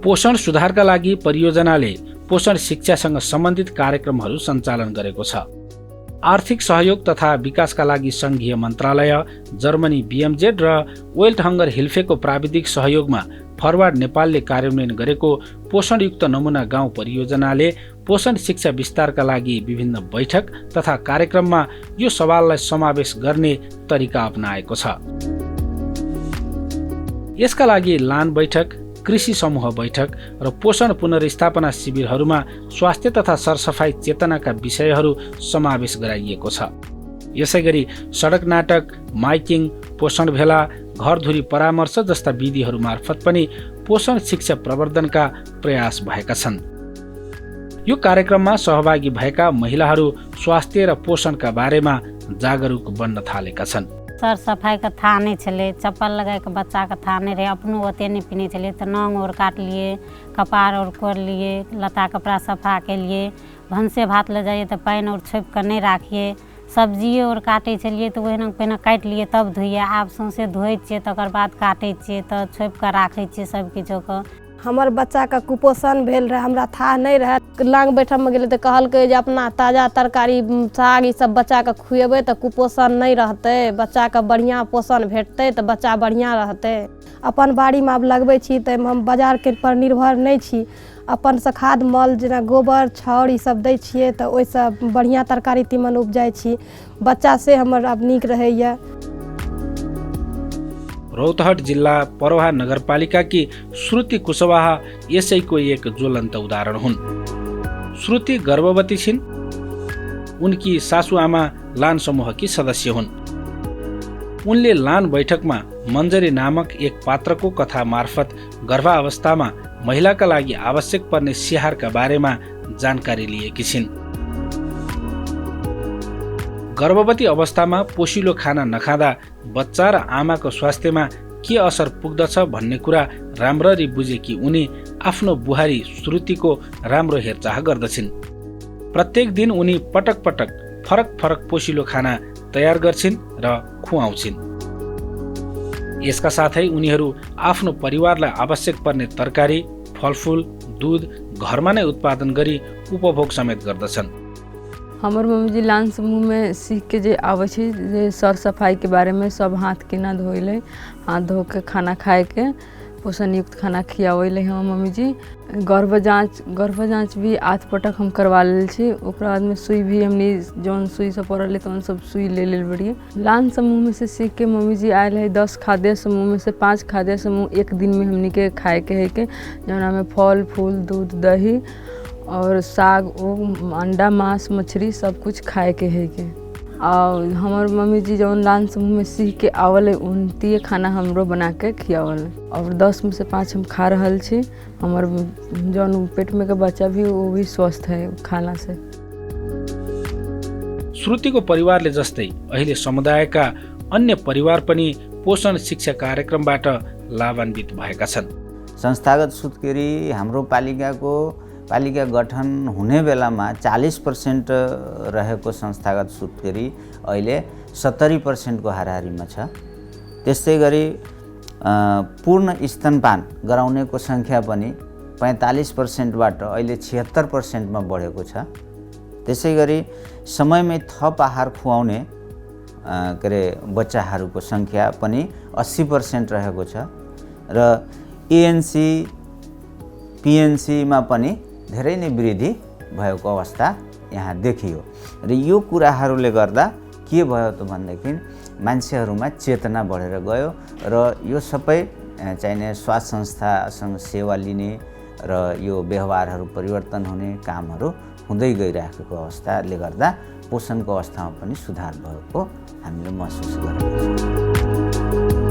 पोषण सुधारका लागि परियोजनाले पोषण शिक्षासँग सम्बन्धित कार्यक्रमहरू सञ्चालन गरेको छ। आर्थिक सहयोग तथा विकासका लागि सङ्घीय मन्त्रालय, जर्मनी BMZ र वेल्ट हङ्गर हिल्फेको प्राविधिक सहयोगमा फरवार्ड नेपालले कार्यान्वयन गरेको पोषणयुक्त नमुना गाउँ परियोजनाले पोषण शिक्षा विस्तारका लागि विभिन्न बैठक तथा कार्यक्रममा यो सवाललाई समावेश गर्ने तरिका अपनाएको छ। यसका लागि लान बैठक, कृषि समूह बैठक र पोषण पुनर्स्थापना शिविरहरूमा स्वास्थ्य तथा सरसफाई चेतनाका विषयहरू समावेश गराइएको छ। यसैगरी सडक नाटक, माइकिङ, पोषण भेला, घरधुरी परामर्श जस्ता विधिहरू मार्फत पनि पोषण शिक्षा प्रवर्धनका प्रयास भएका छन्। यो कार्यक्रममा सहभागी भएका महिलाहरू स्वास्थ्य र पोषणका बारेमा जागरुक बन्न थालेका छन्। सर सफाई का था नहीं छले, चप्पल लगा के बच्चा का था नहीं रहे, अपनों ओते नहीं पीने छले तो नंग और काट लिए, कपार और कर लिए, लता कपड़ा सफा के लिए, भंसे भात ले जाइए तो पानी और छोप कर नहीं राखिए, सब्जी और काटे छलिए तो वही पहले काट लिए तब धोइए। आप सौंसे धोए छे तकर बाद काटे छे तो छोप कर राखे छे सब किछो को। हमर बच्चा का कुपोषण भेल रहे, हमरा था नहीं रहे। लांग बैठक में गेले तो कहलकै जे अपना ताजा तरकारी साग ई सब बच्चा के खुएबै तो कुपोषण नहीं रहते, बच्चा के बढ़िया पोषण भेटतै तो बच्चा बढ़िया रहतै। अपन बाड़ी में अब लगबै छी तो हम बाजार के पर निर्भर नहीं छी। अपन से खाद मल जेना गोबर छाउर ई सब दै छियै तो ओइसे बढ़िया तरकारी तीमन उपजाइ छी। बच्चा से हमर अब नीक रहैया। रौतहट जिल्ला परोहा नगरपालिका की श्रुति कुशवाहा यसैको एक ज्वलन्त उदाहरण हुन्। श्रुति गर्भवती छिन्। उनकी सासुआमा लान समूहकी सदस्य हुन्। उनले लान बैठकमा मञ्जरी नामक एक पात्रको कथा मार्फत गर्भावस्थामा महिलाका लागि आवश्यक पर्ने स्याहारका बारेमा जानकारी लिएकी छिन्। गर्भवती अवस्थामा पोषिलो खाना नखाँदा बच्चा र आमाको स्वास्थ्यमा के असर पुग्दछ भन्ने कुरा राम्ररी बुझेकी उनी आफ्नो बुहारी श्रुतिको राम्रो हेरचाह गर्दछिन्। प्रत्येक दिन उनी पटक पटक फरक फरक पोषिलो खाना तयार गर्छिन् र खुवाउँछिन्। यसका साथै उनीहरू आफ्नो परिवारलाई आवश्यक पर्ने तरकारी, फलफूल, दूध घरमा नै उत्पादन गरी उपभोग समेत गर्दछन्। हमर मम्मी जी लान समूह में सीख के जे आवे छे जे सर सफाई के बारे में सब हाथ केना धोइले, हाथ धो के खाना खाए के पोषण युक्त खाना खियावैले हम मम्मी जी। गर्भ जांच भी 8 पटक हम करवा लेल छी। ओकरा बाद में सुई भी हमनी जौन सुई से पड़ल तो सब सुई ले लेल बड़ी। लान समूह में से सीख के मम्मी जी आयल है 10 खाद्य समूह में से 5 खाद्य समूह एक दिन में हमनी के खाए के है के जौना में फल फूल दूध दही और साग अंडा मांस मछली सब कुछ खाए के है के। और हमार मम्मी जी जौन लान समूह में सीख के आवल है उनती खाना हमरो बना के खियावल और 10 में से 5 हम खा रहल छी। हमार जौन पेट में के बच्चा भी वो भी स्वस्थ है खाना से। श्रुतिको परिवारले जस्तै अहिले समुदायका अन्य परिवार पनि पोषण शिक्षा कार्यक्रमबाट लाभान्वित भएका छन्। संस्थागत सुत्केरी हाम्रो पालिका गठन हुने बेलामा 40% रहेको संस्थागत सुत्केरी अहिले 70% को हाराहारीमा छ। त्यस्तै गरी पूर्ण स्तनपान गराउनेको संख्या पनि 45% बाट अहिले 76% मा बढेको छ। त्यसै गरी समयमै थप आहार खुवाउने बच्चाहरूको संख्या पनि 80% रहेको छ र ANC PNC मा पनि धेरै नै वृद्धि भएको अवस्था यहाँ देखियो। र यो कुराहरूले गर्दा के भयो त भन्दाखेरि मान्छेहरूमा चेतना बढेर गयो र यो सबै चाहिने स्वास्थ्य संस्थासँग सेवा लिने र यो व्यवहारहरू परिवर्तन हुने कामहरू हुँदै गइरहेको अवस्थाले गर्दा पोषणको अवस्थामा पनि सुधार भएको हामीले महसुस गरेका छौँ।